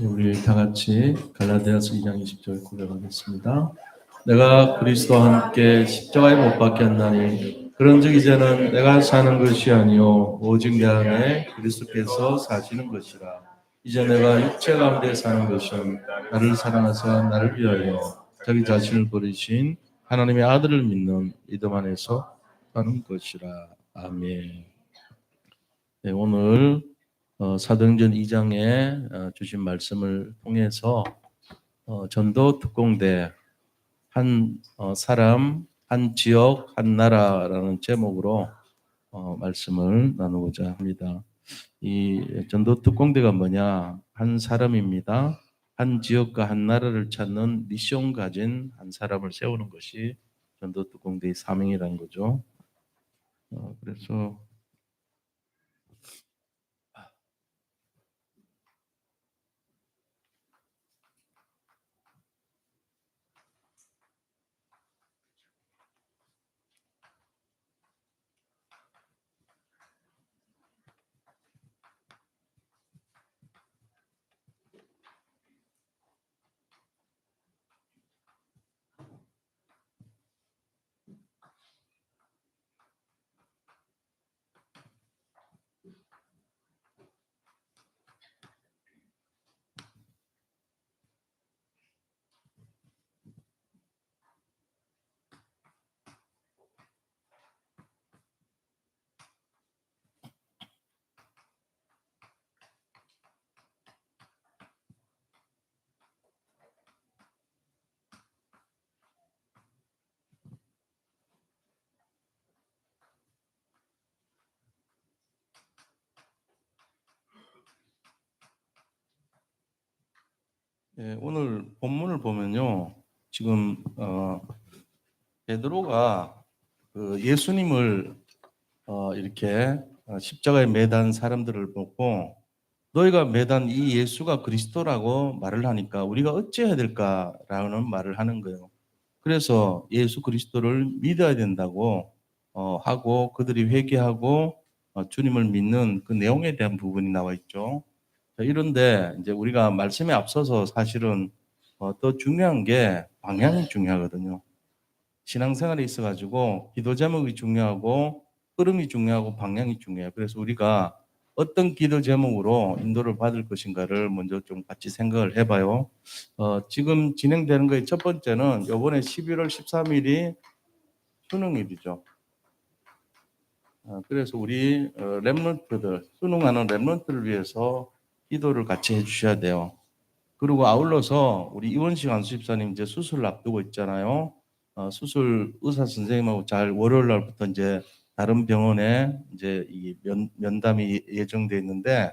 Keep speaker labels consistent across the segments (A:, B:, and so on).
A: 우리 다 같이 갈라디아서 2장 20절 고백하겠습니다. 내가 그리스도와 함께 십자가에 못 박혔나니 그런즉 이제는 내가 사는 것이 아니요 오직 내 안에 그리스도께서 사시는 것이라. 이제 내가 육체 가운데 사는 것은 나를 사랑하사 나를 위하여 자기 자신을 버리신 하나님의 아들을 믿는 믿음 안에서 사는 것이라. 아멘. 네, 오늘 사도행전 2장에 주신 말씀을 통해서 전도 특공대 한 사람, 한 지역, 한 나라라는 제목으로 말씀을 나누고자 합니다. 이 전도 특공대가 뭐냐? 한 사람입니다. 한 지역과 한 나라를 찾는 미션 가진 한 사람을 세우는 것이 전도 특공대의 사명이라는 거죠. 그래서 오늘 본문을 보면요, 지금 베드로가 그 예수님을 이렇게 십자가에 매단 사람들을 보고 너희가 매단 이 예수가 그리스도라고 말을 하니까 우리가 어찌해야 될까라는 말을 하는 거예요. 그래서 예수 그리스도를 믿어야 된다고 하고 그들이 회개하고 주님을 믿는 그 내용에 대한 부분이 나와 있죠. 자, 이런데 이제 우리가 말씀에 앞서서 사실은 더 중요한 게 방향이 중요하거든요. 신앙생활에 있어가지고 기도 제목이 중요하고 흐름이 중요하고 방향이 중요해요. 그래서 우리가 어떤 기도 제목으로 인도를 받을 것인가를 먼저 좀 같이 생각을 해봐요. 지금 진행되는 거의 첫 번째는 이번에 11월 13일이 수능일이죠. 그래서 우리 랩런트들, 수능하는 랩런트를 위해서 기도를 같이 해주셔야 돼요. 그리고 아울러서 우리 이원식 안수집사님 이제 수술을 앞두고 있잖아요. 수술 의사 선생님하고 잘 월요일 날부터 이제 다른 병원에 이제 이 면담이 예정돼 있는데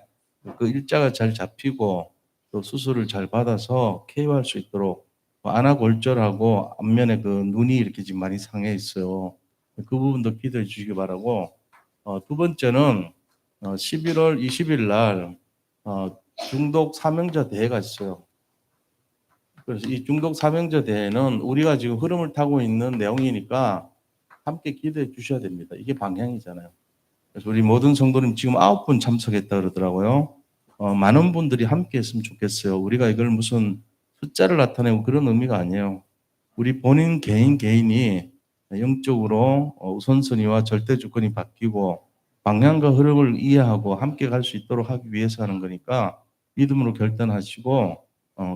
A: 그 일자가 잘 잡히고 또 수술을 잘 받아서 케어할 수 있도록 안아골절하고 앞면에 그 눈이 이렇게 지금 많이 상해 있어요. 그 부분도 기도해 주시기 바라고. 두 번째는 11월 20일 날 중독 사명자 대회가 있어요. 그래서 이 중독 사명자 대회는 우리가 지금 흐름을 타고 있는 내용이니까 함께 기도해 주셔야 됩니다. 이게 방향이잖아요. 그래서 우리 모든 성도님 지금 9분 참석했다 그러더라고요. 많은 분들이 함께 했으면 좋겠어요. 우리가 이걸 무슨 숫자를 나타내고 그런 의미가 아니에요. 우리 본인 개인이 영적으로 우선순위와 절대 주권이 바뀌고 방향과 흐름을 이해하고 함께 갈 수 있도록 하기 위해서 하는 거니까 믿음으로 결단하시고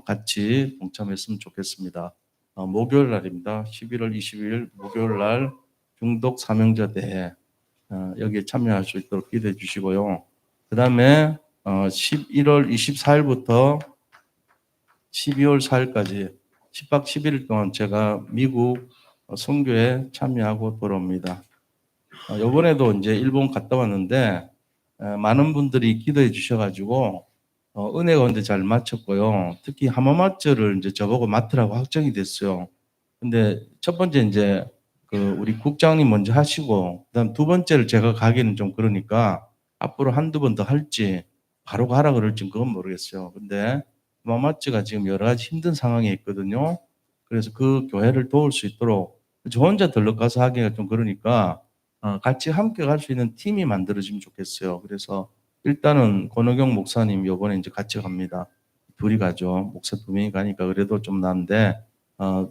A: 같이 동참했으면 좋겠습니다. 목요일 날입니다. 11월 20일 목요일 날 중독 사명자 대회 여기에 참여할 수 있도록 기도해 주시고요. 그 다음에 11월 24일부터 12월 4일까지 10박 11일 동안 제가 미국 선교에 참여하고 돌아옵니다. 이번에도 이제 일본 갔다 왔는데 많은 분들이 기도해 주셔가지고 은혜가 근데 잘 마쳤고요. 특히 하마마츠를 이제 저보고 맡으라고 확정이 됐어요. 근데 첫 번째 이제 그 우리 국장님 먼저 하시고 그다음 두 번째를 제가 가기는 좀 그러니까 앞으로 한두 번 더 할지 바로 가라 그럴지 그건 모르겠어요. 근데 하마마츠가 지금 여러 가지 힘든 상황에 있거든요. 그래서 그 교회를 도울 수 있도록 저 혼자 들러가서 하기가 좀 그러니까 같이 함께 갈 수 있는 팀이 만들어지면 좋겠어요. 그래서 일단은 권호경 목사님 요번에 이제 같이 갑니다. 둘이 가죠. 목사 두 명이 가니까 그래도 좀 나은데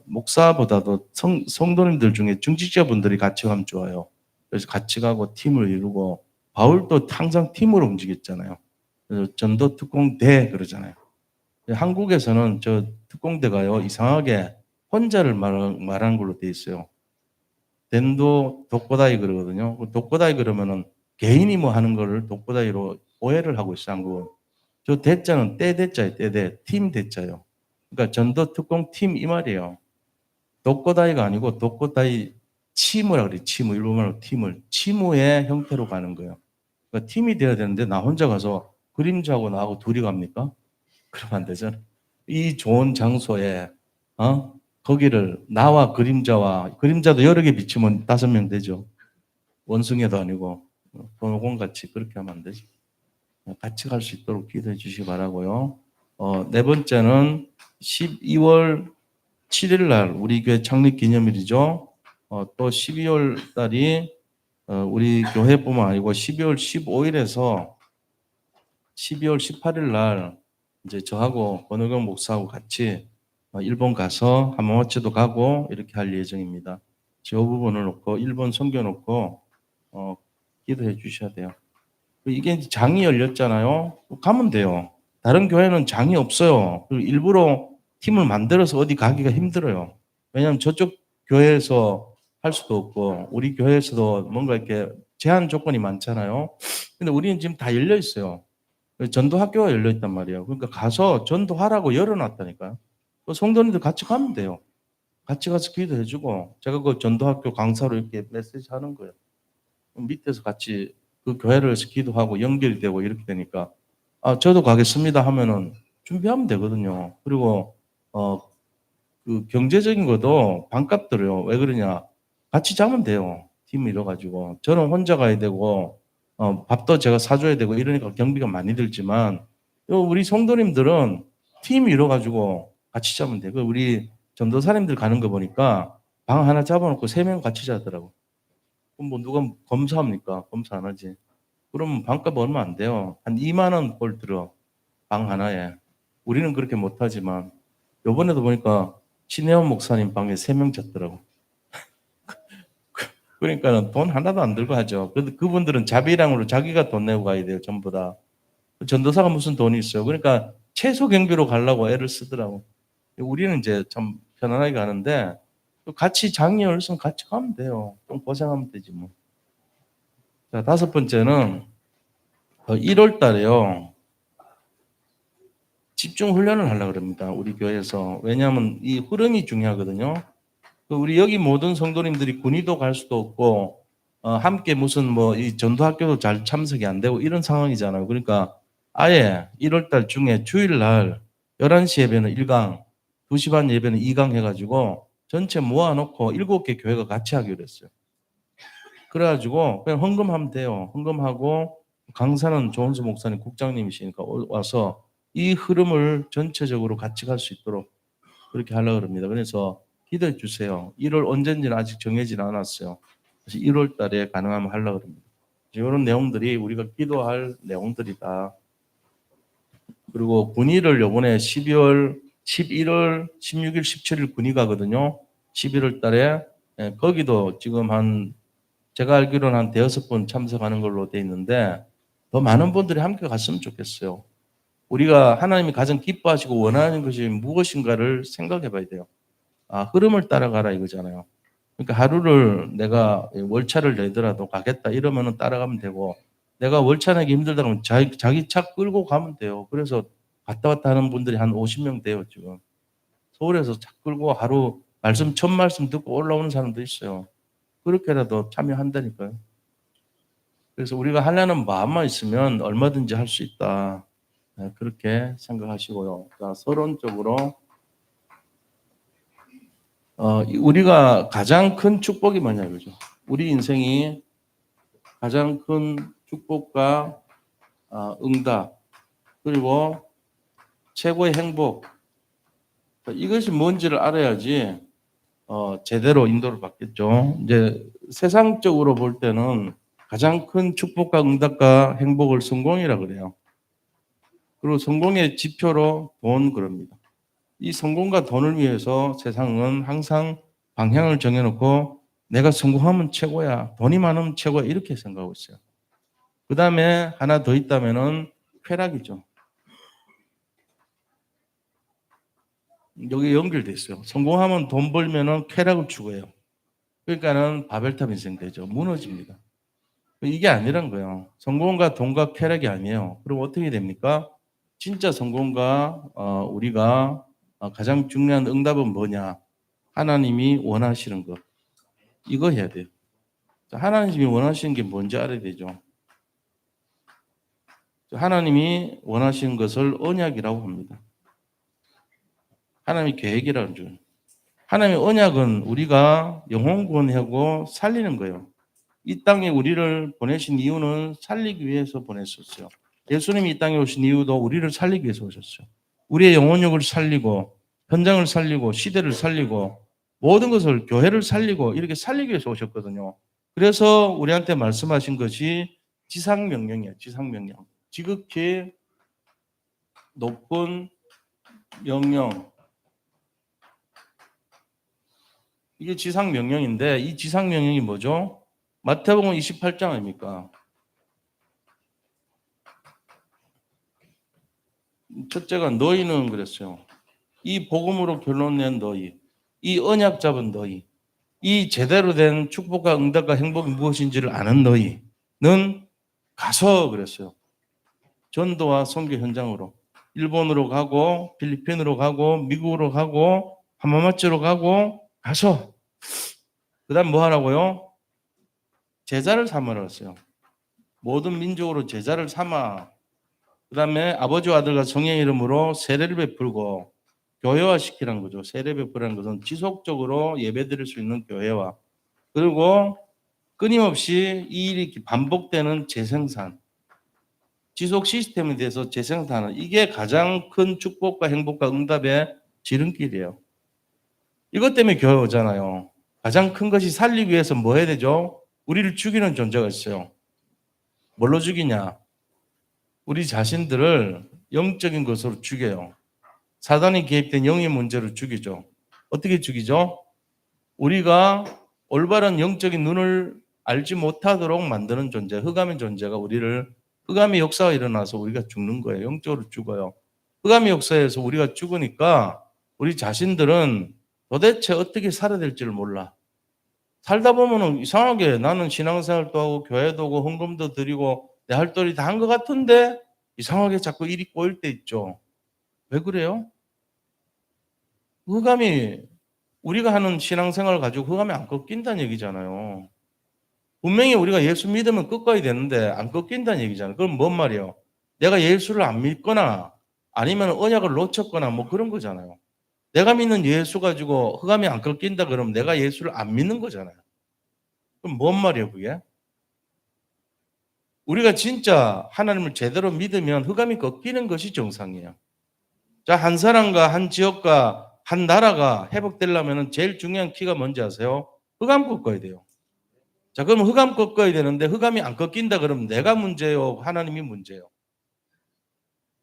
A: 목사보다도 성도님들 중에 중직자분들이 같이 가면 좋아요. 그래서 같이 가고 팀을 이루고 바울도 항상 팀으로 움직였잖아요. 그래서 전도 특공대 그러잖아요. 한국에서는 저 특공대가요 이상하게 혼자를 말하는 걸로 돼 있어요. 덴도 독고다이 그러거든요. 독고다이 그러면은 개인이 뭐 하는 거를 독고다이로 오해를 하고 있어요. 한국은. 저 대자는 떼대자예요. 떼대. 팀 대자요. 그러니까 전도 특공 팀 이 말이에요. 독고다이가 아니고 독고다이 치무라 그래. 치무. 일본말로 팀을. 치무의 형태로 가는 거예요. 그러니까 팀이 돼야 되는데 나 혼자 가서 그림자하고 나하고 둘이 갑니까? 그러면 안 되잖아요. 이 좋은 장소에 거기를 나와 그림자도 여러 개 비치면 5명 되죠. 원숭이도 아니고 도노공 같이 그렇게 하면 안 되죠. 같이 갈 수 있도록 기도해 주시기 바라고요. 네 번째는 12월 7일 날 우리 교회 창립 기념일이죠. 또 12월 달이 우리 교회뿐만 아니고 12월 15일에서 12월 18일 날 이제 저하고 권호경 목사하고 같이 일본 가서 하마마츠도 가고 이렇게 할 예정입니다. 저 부분을 놓고 일본 섬겨놓고 기도해 주셔야 돼요. 이게 장이 열렸잖아요. 가면 돼요. 다른 교회는 장이 없어요. 그리고 일부러 팀을 만들어서 어디 가기가 힘들어요. 왜냐하면 저쪽 교회에서 할 수도 없고 우리 교회에서도 뭔가 이렇게 제한 조건이 많잖아요. 근데 우리는 지금 다 열려 있어요. 전도학교가 열려 있단 말이에요. 그러니까 가서 전도하라고 열어놨다니까요. 성도님들 같이 가면 돼요. 같이 가서 기도해주고 제가 그 전도학교 강사로 이렇게 메시지 하는 거예요. 밑에서 같이 그 교회를 기도하고 연결이 되고 이렇게 되니까 저도 가겠습니다 하면은 준비하면 되거든요. 그리고 그 경제적인 것도 반값 들어요. 왜 그러냐? 같이 자면 돼요. 팀 이뤄가지고 저는 혼자 가야 되고 밥도 제가 사줘야 되고 이러니까 경비가 많이 들지만 우리 성도님들은 팀 이뤄가지고 같이 자면 돼요. 우리 전도사님들 가는 거 보니까 방 하나 잡아놓고 3명 같이 자더라고. 그럼 뭐 누가 검사합니까? 검사 안 하지. 그러면 방값 얼마 안 돼요. 한 2만 원 꼴 들어. 방 하나에. 우리는 그렇게 못하지만 요번에도 보니까 신혜원 목사님 방에 3명 잤더라고. 그러니까 돈 하나도 안 들고 하죠. 그런데 그분들은 자비량으로 자기가 돈 내고 가야 돼요. 전부 다. 전도사가 무슨 돈이 있어요. 그러니까 최소 경비로 가려고 애를 쓰더라고. 우리는 이제 참 편안하게 가는데 같이 장이 열으면 같이 가면 돼요. 좀 고생하면 되지 뭐. 자, 5번째는 1월 달에요. 집중 훈련을 하려고 합니다. 우리 교회에서. 왜냐하면 이 흐름이 중요하거든요. 우리 여기 모든 성도님들이 군의도 갈 수도 없고 함께 무슨 뭐 이 전도학교도 잘 참석이 안 되고 이런 상황이잖아요. 그러니까 아예 1월 달 중에 주일날 11시 예배는 1강, 2시 반 예배는 2강 해가지고 전체 모아놓고 7개 교회가 같이 하기로 했어요. 그래가지고 그냥 헌금하면 돼요. 헌금하고 강사는 조은수 목사님 국장님이시니까 와서 이 흐름을 전체적으로 같이 갈 수 있도록 그렇게 하려고 합니다. 그래서 기도해 주세요. 1월 언제인지는 아직 정해지는 않았어요. 그래서 1월 달에 가능하면 하려고 합니다. 이런 내용들이 우리가 기도할 내용들이다. 그리고 군의를 요번에 12월, 11월, 16일, 17일 군의 가거든요. 11월 달에 거기도 지금 제가 알기로는 한 5번 참석하는 걸로 돼 있는데 더 많은 분들이 함께 갔으면 좋겠어요. 우리가 하나님이 가장 기뻐하시고 원하는 것이 무엇인가를 생각해 봐야 돼요. 흐름을 따라가라 이거잖아요. 그러니까 하루를 내가 월차를 내더라도 가겠다 이러면은 따라가면 되고 내가 월차 내기 힘들다 그러면 자기 차 끌고 가면 돼요. 그래서 갔다 왔다 하는 분들이 한 50명 돼요, 지금. 서울에서 차 끌고 하루 첫 말씀 듣고 올라오는 사람도 있어요. 그렇게라도 참여한다니까요. 그래서 우리가 하려는 마음만 있으면 얼마든지 할 수 있다. 그렇게 생각하시고요. 자, 서론적으로 우리가 가장 큰 축복이 뭐냐 이거죠. 우리 인생이 가장 큰 축복과 응답 그리고 최고의 행복 이것이 뭔지를 알아야지 제대로 인도를 받겠죠. 이제 세상적으로 볼 때는 가장 큰 축복과 응답과 행복을 성공이라 그래요. 그리고 성공의 지표로 돈 그럽니다. 이 성공과 돈을 위해서 세상은 항상 방향을 정해놓고 내가 성공하면 최고야, 돈이 많으면 최고야 이렇게 생각하고 있어요. 그 다음에 하나 더 있다면은 쾌락이죠. 여기 연결돼 있어요. 성공하면 돈 벌면은 쾌락을 추구해요. 그러니까는 바벨탑 인생 되죠. 무너집니다. 이게 아니란 거예요. 성공과 돈과 쾌락이 아니에요. 그럼 어떻게 됩니까? 진짜 성공과 우리가 가장 중요한 응답은 뭐냐? 하나님이 원하시는 것. 이거 해야 돼요. 하나님이 원하시는 게 뭔지 알아야 되죠. 하나님이 원하시는 것을 언약이라고 합니다. 하나님의 계획이라는 줄. 하나님의 언약은 우리가 영혼 구원하고 살리는 거예요. 이 땅에 우리를 보내신 이유는 살리기 위해서 보냈었어요. 예수님이 이 땅에 오신 이유도 우리를 살리기 위해서 오셨어요. 우리의 영혼력을 살리고 현장을 살리고 시대를 살리고 모든 것을 교회를 살리고 이렇게 살리기 위해서 오셨거든요. 그래서 우리한테 말씀하신 것이 지상명령이에요. 지상명령. 지극히 높은 명령. 이게 지상명령인데 이 지상명령이 뭐죠? 마태복음 28장 아닙니까? 첫째가 너희는 그랬어요. 이 복음으로 결론 낸 너희, 이 언약 잡은 너희, 이 제대로 된 축복과 응답과 행복이 무엇인지를 아는 너희는 가서 그랬어요. 전도와 선교 현장으로 일본으로 가고 필리핀으로 가고 미국으로 가고 하마마츠로 가고 가서 그다음 뭐 하라고요? 제자를 삼으라 했어요. 모든 민족으로 제자를 삼아 그다음에 아버지와 아들과 성령의 이름으로 세례를 베풀고 교회화시키라는 거죠. 세례 베풀라는 것은 지속적으로 예배드릴 수 있는 교회화. 그리고 끊임없이 이 일이 반복되는 재생산. 지속 시스템에 대해서 재생산하는 이게 가장 큰 축복과 행복과 응답의 지름길이에요. 이것 때문에 교회 오잖아요. 가장 큰 것이 살리기 위해서 뭐 해야 되죠? 우리를 죽이는 존재가 있어요. 뭘로 죽이냐? 우리 자신들을 영적인 것으로 죽여요. 사단이 개입된 영의 문제로 죽이죠. 어떻게 죽이죠? 우리가 올바른 영적인 눈을 알지 못하도록 만드는 존재, 흑암의 존재가 우리를 흑암의 역사가 일어나서 우리가 죽는 거예요. 영적으로 죽어요. 흑암의 역사에서 우리가 죽으니까 우리 자신들은 도대체 어떻게 살아야 될지를 몰라. 살다 보면은 이상하게 나는 신앙생활도 하고 교회도 하고 헌금도 드리고 내 할 도리 다 한 것 같은데 이상하게 자꾸 일이 꼬일 때 있죠. 왜 그래요? 흑암이 우리가 하는 신앙생활을 가지고 흑암이 안 꺾인다는 얘기잖아요. 분명히 우리가 예수 믿으면 꺾어야 되는데 안 꺾인다는 얘기잖아요. 그럼 뭔 말이에요? 내가 예수를 안 믿거나 아니면 언약을 놓쳤거나 뭐 그런 거잖아요. 내가 믿는 예수 가지고 흑암이 안 꺾인다 그러면 내가 예수를 안 믿는 거잖아요. 그럼 뭔 말이에요, 그게? 우리가 진짜 하나님을 제대로 믿으면 흑암이 꺾이는 것이 정상이에요. 자, 한 사람과 한 지역과 한 나라가 회복되려면 제일 중요한 키가 뭔지 아세요? 흑암 꺾어야 돼요. 자, 그럼 흑암 꺾어야 되는데 흑암이 안 꺾인다 그러면 내가 문제요? 하나님이 문제요?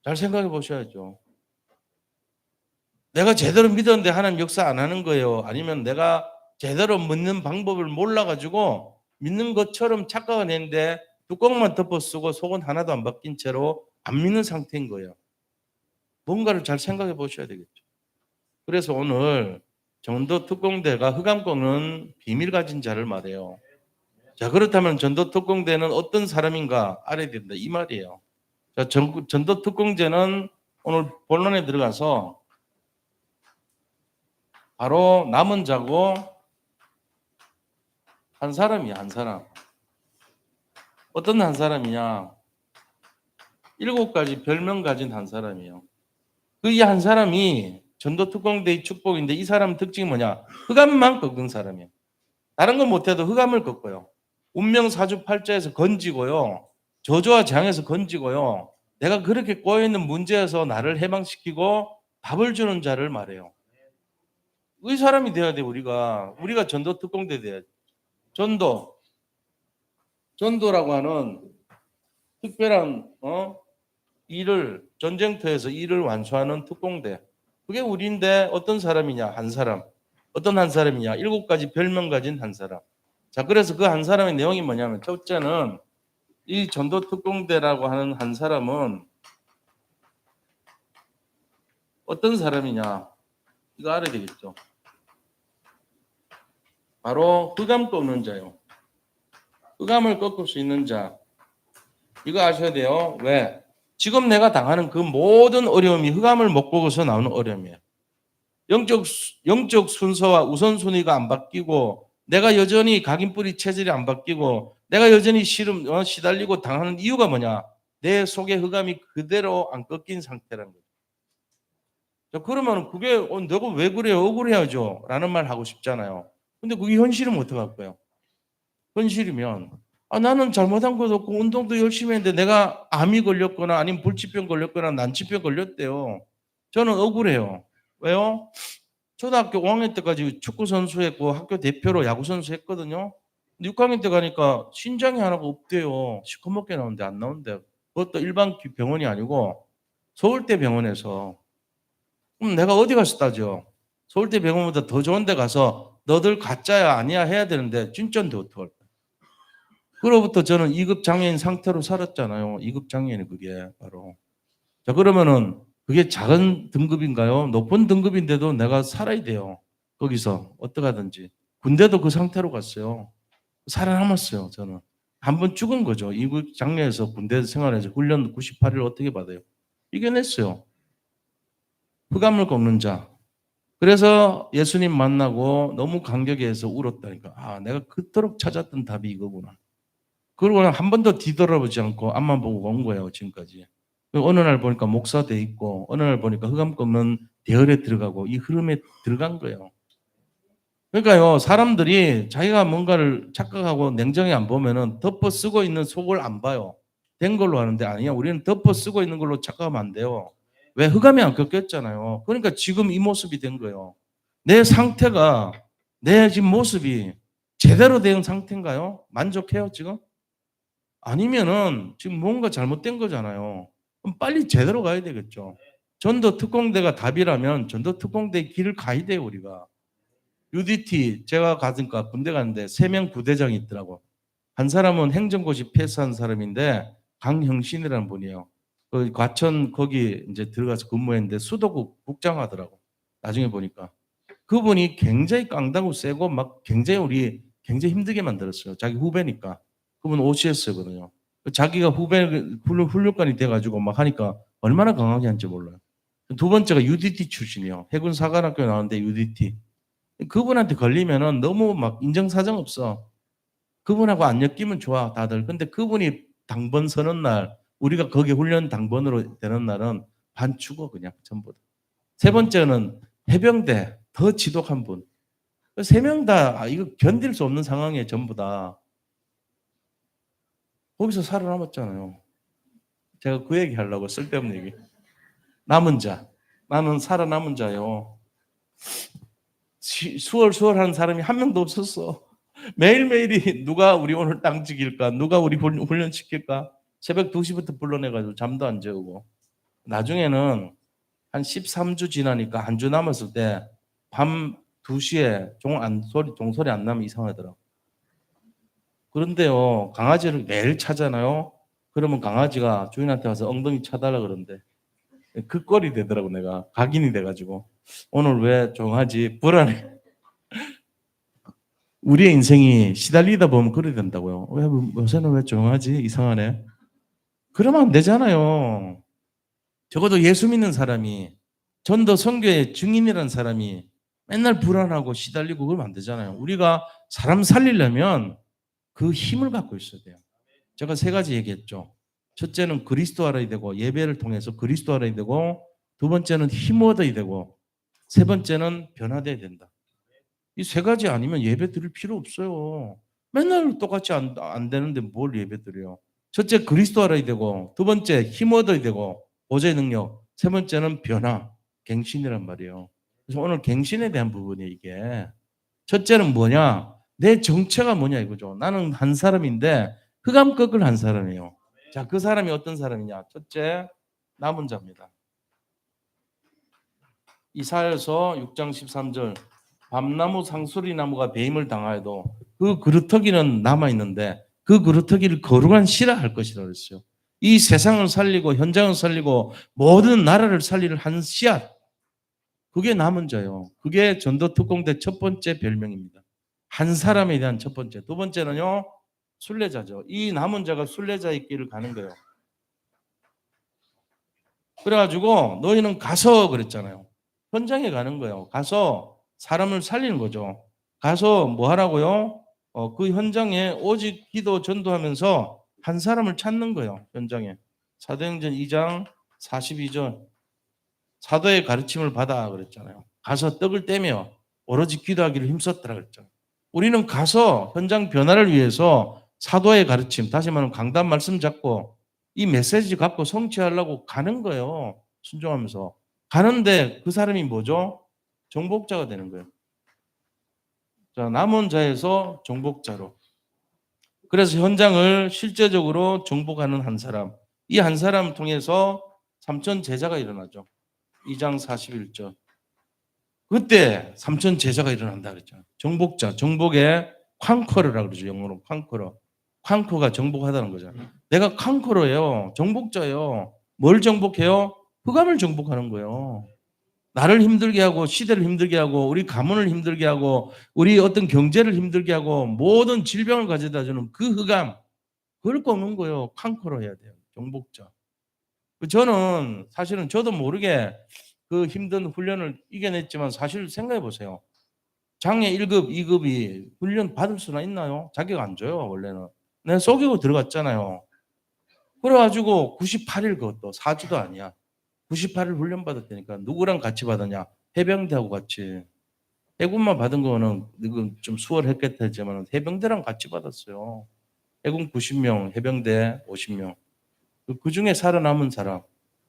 A: 잘 생각해 보셔야죠. 내가 제대로 믿었는데 하나님 역사 안 하는 거예요? 아니면 내가 제대로 믿는 방법을 몰라가지고 믿는 것처럼 착각을 했는데 뚜껑만 덮어 쓰고 속은 하나도 안 바뀐 채로 안 믿는 상태인 거예요. 뭔가를 잘 생각해 보셔야 되겠죠. 그래서 오늘 전도 특공대가 흑암 꺾는 비밀 가진 자를 말해요. 자, 그렇다면 전도 특공대는 어떤 사람인가 알아야 된다 이 말이에요. 자, 전도 특공대는 오늘 본론에 들어가서 바로 남은 자고 한 사람이야, 한 사람. 어떤 한 사람이냐? 7가지 별명 가진 한 사람이에요. 그 이 한 사람이 전도 특공대의 축복인데 이 사람 특징이 뭐냐? 흑암만 꺾은 사람이에요. 다른 건 못해도 흑암을 꺾어요. 운명 사주팔자에서 건지고요. 저주와 재앙에서 건지고요. 내가 그렇게 꼬여있는 문제에서 나를 해방시키고 답을 주는 자를 말해요. 이 사람이 돼야 돼, 우리가 전도 특공대 돼야 돼. 전도라고 하는 특별한 일을 전쟁터에서 일을 완수하는 특공대. 그게 우리인데 어떤 사람이냐? 한 사람. 어떤 한 사람이냐? 7가지 별명 가진 한 사람. 자, 그래서 그 한 사람의 내용이 뭐냐면 첫째는 이 전도 특공대라고 하는 한 사람은 어떤 사람이냐? 이거 알아야 되겠죠. 바로 흑암 꺾는 자요. 흑암을 꺾을 수 있는 자. 이거 아셔야 돼요. 왜? 지금 내가 당하는 그 모든 어려움이 흑암을 못 보고서 나오는 어려움이에요. 영적 순서와 우선순위가 안 바뀌고 내가 여전히 각인뿌리 체질이 안 바뀌고 내가 여전히 시달리고 당하는 이유가 뭐냐? 내 속의 흑암이 그대로 안 꺾인 상태라는 거죠. 자, 그러면 그게 내가 왜 그래요? 억울해야죠. 라는 말 하고 싶잖아요. 근데 그게 현실이면 어떡할 거예요? 현실이면 나는 잘못한 것도 없고 운동도 열심히 했는데 내가 암이 걸렸거나 아니면 불치병 걸렸거나 난치병 걸렸대요. 저는 억울해요. 왜요? 초등학교 5학년 때까지 축구 선수했고 학교 대표로 야구 선수 했거든요. 근데 6학년 때 가니까 신장이 하나가 없대요. 시커멓게 나오는데 안 나온대요. 그것도 일반 병원이 아니고 서울대 병원에서. 그럼 내가 어디 가서 따져? 서울대 병원보다 더 좋은 데 가서 너들 가짜야 아니야 해야 되는데 진짜인데 어떡할 거야? 그로부터 저는 2급 장애인 상태로 살았잖아요. 2급 장애인이 그게 바로. 자, 그러면은 그게 작은 등급인가요? 높은 등급인데도 내가 살아야 돼요. 거기서 어떡하든지. 군대도 그 상태로 갔어요. 살아남았어요, 저는. 한 번 죽은 거죠. 2급 장례에서 군대 생활에서 훈련 98일 어떻게 받아요? 이겨냈어요. 흑암을 꺾는 자. 그래서 예수님 만나고 너무 감격해서 울었다니까. 내가 그토록 찾았던 답이 이거구나. 그러고 한 번도 뒤돌아보지 않고 앞만 보고 온 거예요, 지금까지. 어느 날 보니까 목사돼 있고, 어느 날 보니까 흑암 꺾는 대열에 들어가고, 이 흐름에 들어간 거예요. 그러니까요, 사람들이 자기가 뭔가를 착각하고 냉정히 안 보면은 덮어 쓰고 있는 속을 안 봐요. 된 걸로 하는데 아니야. 우리는 덮어 쓰고 있는 걸로 착각하면 안 돼요. 왜? 흑암이 안 꺾였잖아요. 그러니까 지금 이 모습이 된 거예요. 내 상태가, 내 지금 모습이 제대로 된 상태인가요? 만족해요, 지금? 아니면은 지금 뭔가 잘못된 거잖아요. 그럼 빨리 제대로 가야 되겠죠. 전도 특공대가 답이라면 전도 특공대 길을 가야 돼요, 우리가. UDT 제가 가니까 군대 갔는데 3명 부대장이 있더라고. 한 사람은 행정고시 패스한 사람인데 강형신이라는 분이에요. 그 과천 거기 이제 들어가서 근무했는데 수도국 국장하더라고. 나중에 보니까 그분이 굉장히 깡다고 세고 막 굉장히 우리 굉장히 힘들게 만들었어요. 자기 후배니까. 그분 OCS거든요. 자기가 후배 훈련관이 돼가지고 막 하니까 얼마나 강하게 한지 몰라요. 두 번째가 UDT 출신이에요. 해군 사관학교 나왔는데 UDT. 그분한테 걸리면은 너무 막 인정사정 없어. 그분하고 안 엮이면 좋아 다들. 근데 그분이 당번 서는 날 우리가 거기 훈련 당번으로 되는 날은 반 죽어 그냥 전부 다. 세 번째는 해병대 더 지독한 분. 3명 다 이거 견딜 수 없는 상황에 전부 다 거기서 살아남았잖아요. 제가 그 얘기 하려고 쓸데없는 얘기. 남은 자. 나는 살아남은 자요. 수월수월한 사람이 한 명도 없었어. 매일매일이 누가 우리 오늘 땅 지킬까? 누가 우리 훈련시킬까? 새벽 2시부터 불러내가지고 잠도 안 재우고. 나중에는 한 13주 지나니까 한 주 남았을 때 밤 2시에 종소리 안 나면 이상하더라고. 그런데요, 강아지를 매일 차잖아요. 그러면 강아지가 주인한테 와서 엉덩이 차달라 그러는데 그 꼴이 되더라고 내가. 각인이 돼가지고. 오늘 왜 조용하지? 불안해. 우리의 인생이 시달리다 보면 그래 된다고요. 왜 요새는 왜 조용하지? 이상하네. 그러면 안 되잖아요. 적어도 예수 믿는 사람이 전도 선교의 증인이라는 사람이 맨날 불안하고 시달리고 그러면 안 되잖아요. 우리가 사람 살리려면 그 힘을 갖고 있어야 돼요. 제가 3가지 얘기했죠. 첫째는 그리스도 알아야 되고 예배를 통해서 그리스도 알아야 되고 두 번째는 힘 얻어야 되고 세 번째는 변화돼야 된다. 이 3가지 아니면 예배 드릴 필요 없어요. 맨날 똑같이 안 되는데 뭘 예배 드려요. 첫째 그리스도 알아야 되고 두 번째 힘 얻어야 되고 보좌의 능력 세 번째는 변화 갱신이란 말이에요. 그래서 오늘 갱신에 대한 부분이 이게 첫째는 뭐냐 내 정체가 뭐냐 이거죠. 나는 한 사람인데 흑암 꺾을 한 사람이에요. 자, 그 사람이 어떤 사람이냐 첫째 남은 자입니다. 이사야서 6장 13절 밤나무 상수리 나무가 배임을 당하여도 그 그루터기는 남아있는데 그 그루터기를 거룩한 씨라 할 것이라 그랬어요. 이 세상을 살리고 현장을 살리고 모든 나라를 살리는 한 씨앗, 그게 남은 자요. 그게 전도특공대 첫 번째 별명입니다. 한 사람에 대한 첫 번째. 두 번째는요, 순례자죠. 이 남은 자가 순례자의 길을 가는 거예요. 그래가지고 너희는 가서 그랬잖아요. 현장에 가는 거예요. 가서 사람을 살리는 거죠. 가서 뭐 하라고요? 그 현장에 오직 기도 전도하면서 한 사람을 찾는 거예요. 현장에. 사도행전 2장 42절 사도의 가르침을 받아 그랬잖아요. 가서 떡을 떼며 오로지 기도하기를 힘썼더라 그랬잖아요. 우리는 가서 현장 변화를 위해서 사도의 가르침, 다시 말하면 강단 말씀 잡고 이 메시지 갖고 성취하려고 가는 거예요. 순종하면서. 가는데 그 사람이 뭐죠? 정복자가 되는 거예요. 자, 남은 자에서 정복자로. 그래서 현장을 실제적으로 정복하는 한 사람. 이 한 사람을 통해서 삼천 제자가 일어나죠. 2장 41절. 그때 삼천 제자가 일어난다 그랬잖아요. 정복자, 정복의 쾅커러라고 그러죠. 영어로 쾅커러. 쾅커가 정복하다는 거잖아요. 내가 쾅커러예요. 정복자예요. 뭘 정복해요? 흑암을 정복하는 거예요. 나를 힘들게 하고 시대를 힘들게 하고 우리 가문을 힘들게 하고 우리 어떤 경제를 힘들게 하고 모든 질병을 가져다 주는 그 흑암, 그걸 꺾는 거예요. 쾅커러 해야 돼요. 정복자. 저는 사실은 저도 모르게 그 힘든 훈련을 이겨냈지만 사실 생각해 보세요. 장애 1급, 2급이 훈련 받을 수나 있나요? 자격 안 줘요, 원래는. 내가 속이고 들어갔잖아요. 그래가지고 98일 그것도 4주도 아니야. 98일 훈련 받았다니까. 누구랑 같이 받았냐? 해병대하고 같이. 해군만 받은 거는 이건 좀 수월했겠지만 해병대랑 같이 받았어요. 해군 90명, 해병대 50명. 그 중에 살아남은 사람.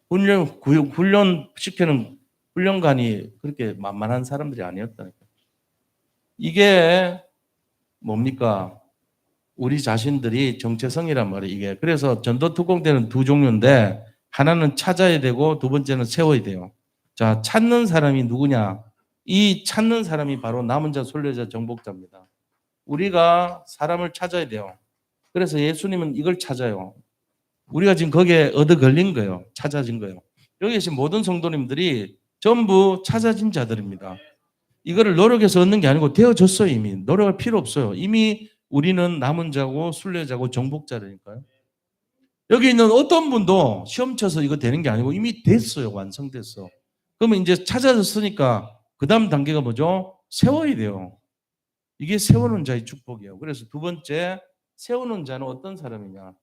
A: 훈련 시키는 훈련관이 그렇게 만만한 사람들이 아니었다니까. 이게 뭡니까? 우리 자신들이 정체성이란 말이에요. 이게 그래서 전도 특공대는 두 종류인데 하나는 찾아야 되고 두 번째는 세워야 돼요. 자, 찾는 사람이 누구냐? 이 찾는 사람이 바로 남은 자, 순례자, 정복자입니다. 우리가 사람을 찾아야 돼요. 그래서 예수님은 이걸 찾아요. 우리가 지금 거기에 얻어 걸린 거예요. 찾아진 거예요. 여기 계신 모든 성도님들이 전부 찾아진 자들입니다. 이거를 노력해서 얻는 게 아니고 되어졌어요. 이미. 노력할 필요 없어요. 이미 우리는 남은 자고 순례자고 정복자라니까요. 여기 있는 어떤 분도 시험 쳐서 이거 되는 게 아니고 이미 됐어요. 완성됐어. 그러면 이제 찾아졌으니까 그 다음 단계가 뭐죠? 세워야 돼요. 이게 세우는 자의 축복이에요. 그래서 두 번째, 세우는 자는 어떤 사람이냐?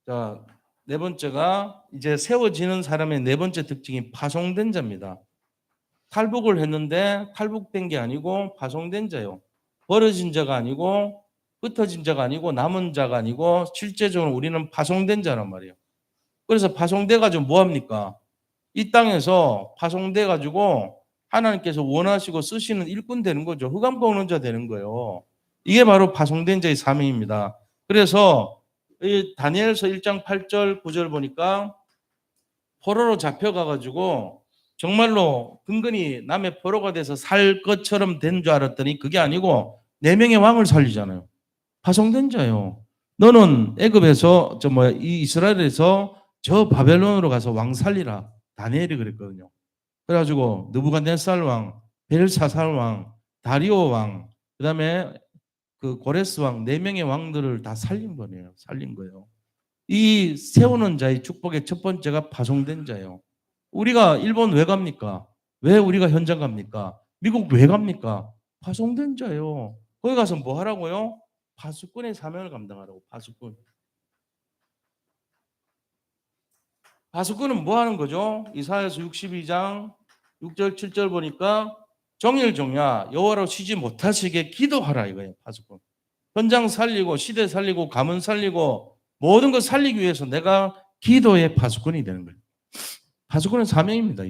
A: 자, 네 번째가 이제 세워지는 사람의 네 번째 특징이 파송된 자입니다. 탈북을 했는데 탈북된 게 아니고 파송된 자요. 벌어진 자가 아니고 흩어진 자가 아니고 남은 자가 아니고 실제적으로 우리는 파송된 자란 말이에요. 그래서 파송돼 가지고 뭐 합니까? 이 땅에서 파송돼 가지고 하나님께서 원하시고 쓰시는 일꾼 되는 거죠. 흑암 꺾는 자 되는 거예요. 이게 바로 파송된 자의 사명입니다. 그래서 이 다니엘서 1장 8절 9절 보니까 포로로 잡혀가 가지고 정말로 근근히 남의 포로가 돼서 살 것처럼 된 줄 알았더니 그게 아니고 네 명의 왕을 살리잖아요. 파송된 자요. 너는 애굽에서 이 이스라엘에서 저 바벨론으로 가서 왕 살리라. 다니엘이 그랬거든요. 그래가지고 느부갓네살 왕, 벨사살 왕, 다리오 왕, 그다음에 그 고레스 왕 네 명의 왕들을 다 살린 거네요. 살린 거예요. 이 세우는 자의 축복의 첫 번째가 파송된 자예요. 우리가 일본 왜 갑니까? 왜 우리가 현장 갑니까? 미국 왜 갑니까? 파송된 자예요. 거기 가서 뭐 하라고요? 파수꾼의 사명을 감당하라고. 파수꾼. 파수꾼은 뭐 하는 거죠? 이사야서 62장 6절 7절 보니까 정일 종야 여호와로 쉬지 못하시게 기도하라 이거예요. 파수꾼. 현장 살리고 시대 살리고 가문 살리고 모든 걸 살리기 위해서 내가 기도의 파수꾼이 되는 거예요. 파수꾼의 사명입니다.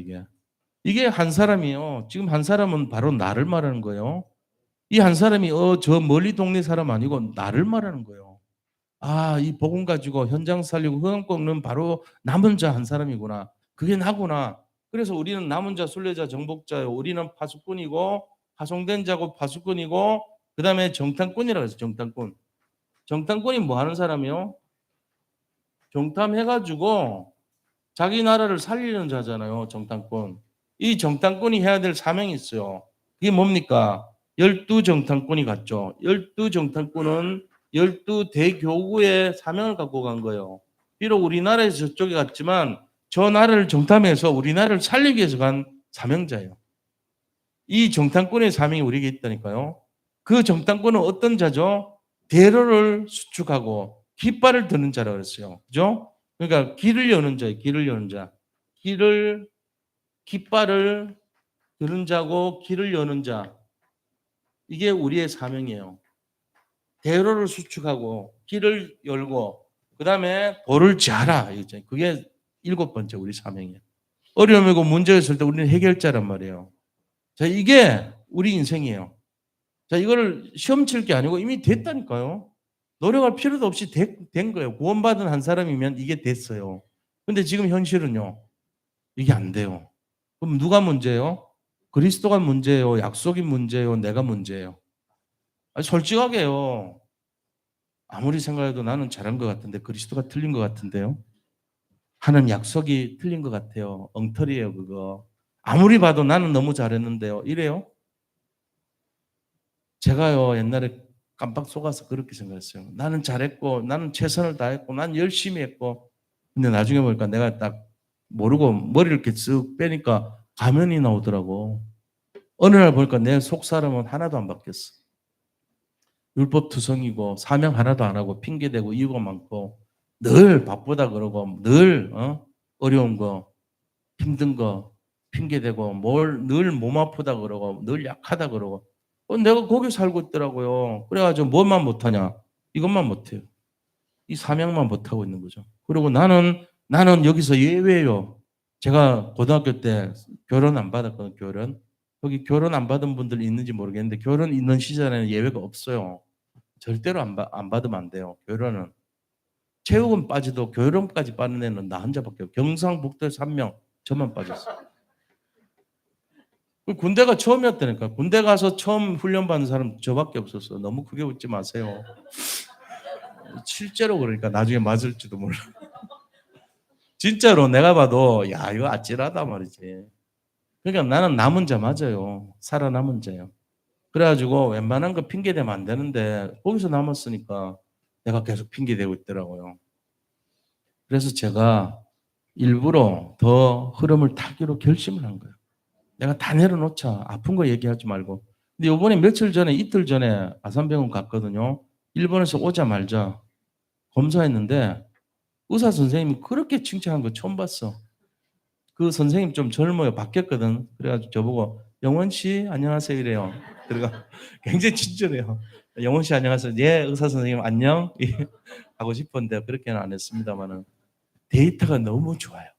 A: 이게 한 사람이요. 지금 한 사람은 바로 나를 말하는 거예요. 이 한 사람이 저 멀리 동네 사람 아니고 나를 말하는 거예요. 아, 이 복음 가지고 현장 살리고 흑암 꺾는 바로 남은 자 한 사람이구나. 그게 나구나. 그래서 우리는 남은 자, 순례자, 정복자요. 우리는 파수꾼이고 파송된 자고 파수꾼이고 그다음에 정탐꾼이라고 해서 정탐꾼. 정탐꾼이 뭐 하는 사람이요? 정탐해가지고 자기 나라를 살리는 자잖아요. 정탐꾼. 이 정탐꾼이 해야 될 사명이 있어요. 그게 뭡니까? 12정탐꾼이 갔죠. 12정탐꾼은 12대교구의 사명을 갖고 간 거예요. 비록 우리나라에서 저쪽에 갔지만 저 나라를 정탐해서 우리나라를 살리기 위해서 간 사명자예요. 이 정탐꾼의 사명이 우리에게 있다니까요. 그 정탐꾼은 어떤 자죠? 대로를 수축하고 깃발을 드는 자라고 그랬어요. 그죠? 그러니까 길을 여는 자예요. 길을 여는 자. 길을 깃발을 드는 자고 길을 여는 자. 이게 우리의 사명이에요. 대로를 수축하고 길을 열고 그다음에 돌을 지하라. 그게 7번째 우리 사명이에요. 어려움이고 문제가 있을 때 우리는 해결자란 말이에요. 자, 이게 우리 인생이에요. 자, 이거를 시험 칠 게 아니고 이미 됐다니까요. 노력할 필요도 없이 된 거예요. 구원받은 한 사람이면 이게 됐어요. 근데 지금 현실은요. 이게 안 돼요. 그럼 누가 문제예요? 그리스도가 문제예요? 약속이 문제예요? 내가 문제예요? 아니, 솔직하게요. 아무리 생각해도 나는 잘한 것 같은데 그리스도가 틀린 것 같은데요. 하는 약속이 틀린 것 같아요. 엉터리예요, 그거. 아무리 봐도 나는 너무 잘했는데요. 이래요? 제가요, 옛날에 깜빡 속아서 그렇게 생각했어요. 나는 잘했고, 나는 최선을 다했고, 난 열심히 했고. 근데 나중에 보니까 내가 딱 모르고 머리를 이렇게 쓱 빼니까 가면이 나오더라고. 어느 날 보니까 내 속 사람은 하나도 안 바뀌었어. 율법투성이고, 사명 하나도 안 하고, 핑계대고, 이유가 많고, 늘 바쁘다 그러고, 늘, 어려운 거, 힘든 거, 핑계대고, 늘 몸 아프다 그러고, 늘 약하다 그러고, 내가 거기 살고 있더라고요. 그래가지고 뭐만 못하냐? 이것만 못해요. 이 사명만 못하고 있는 거죠. 그리고 나는 여기서 예외예요. 제가 고등학교 때 결혼 안 받았거든요, 결혼. 거기 결혼 안 받은 분들 있는지 모르겠는데, 결혼 있는 시절에는 예외가 없어요. 절대로 안 받으면 안 돼요, 결혼은. 체육은 빠지도 결혼까지 빠는 애는 나 혼자밖에 없어요. 경상북도에서 1명, 저만 빠졌어요. 군대가 처음이었다니까. 군대 가서 처음 훈련받는 사람 저밖에 없었어. 너무 크게 웃지 마세요. 실제로 그러니까 나중에 맞을지도 몰라. 진짜로 내가 봐도 야 이거 아찔하다 말이지. 그러니까 나는 남은 자 맞아요. 살아남은 자요. 그래가지고 웬만한 거 핑계대면 안 되는데 거기서 남았으니까 내가 계속 핑계대고 있더라고요. 그래서 제가 일부러 더 흐름을 타기로 결심을 한 거예요. 내가 다 내려놓자. 아픈 거 얘기하지 말고. 근데 요번에 며칠 전에, 이틀 전에 아산병원 갔거든요. 일본에서 오자마자 검사했는데 의사 선생님이 그렇게 칭찬한 거 처음 봤어. 그 선생님 좀 젊어요. 바뀌었거든. 그래가지고 저보고 영원 씨 안녕하세요 이래요. 들어가 굉장히 친절해요. 영원 씨 안녕하세요. 예, 의사 선생님 안녕 하고 싶었는데 그렇게는 안 했습니다만은 데이터가 너무 좋아요.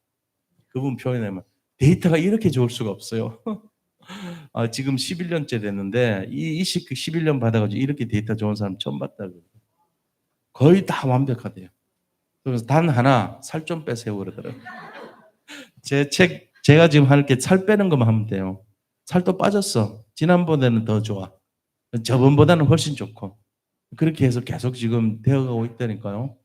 A: 그분 표현하면 데이터가 이렇게 좋을 수가 없어요. 지금 11년째 됐는데 이 11년 받아가지고 이렇게 데이터 좋은 사람 처음 봤다고. 거의 다 완벽하대요. 그래서 단 하나 살 좀 빼세요 그러더라고요. 제가 지금 할 게 살 빼는 것만 하면 돼요. 살도 빠졌어. 지난번에는 더 좋아. 저번보다는 훨씬 좋고. 그렇게 해서 계속 지금 되어가고 있다니까요.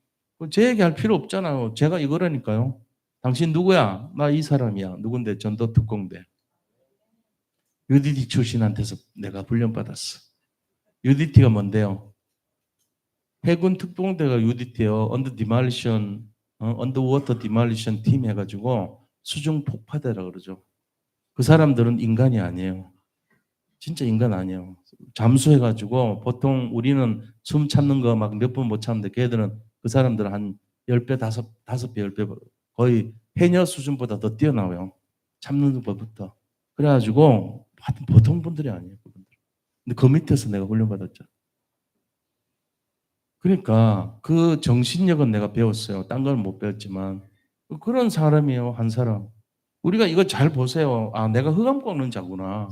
A: 제 얘기 할 필요 없잖아요. 제가 이거라니까요. 당신 누구야? 나 이 사람이야. 누군데? 전도 특공대. UDT 출신한테서 내가 훈련받았어. UDT가 뭔데요? 해군 특공대가 UDT요. 언더 디말리션, 언더워터 디말리션 팀 해가지고 수중 폭파대라 그러죠. 그 사람들은 인간이 아니에요. 진짜 인간 아니에요. 잠수해가지고 보통 우리는 숨 참는 거 막 몇 분 못 참는데 걔들은 그 사람들은 한 10배, 5배, 10배 거의 해녀 수준보다 더 뛰어나와요. 참는 것부터. 그래가지고 하여튼 보통 분들이 아니에요. 그분들. 근데 그 밑에서 내가 훈련받았죠. 그러니까 그 정신력은 내가 배웠어요. 딴 건 못 배웠지만 그런 사람이에요. 한 사람. 우리가 이거 잘 보세요. 아, 내가 흑암 꺾는 자구나.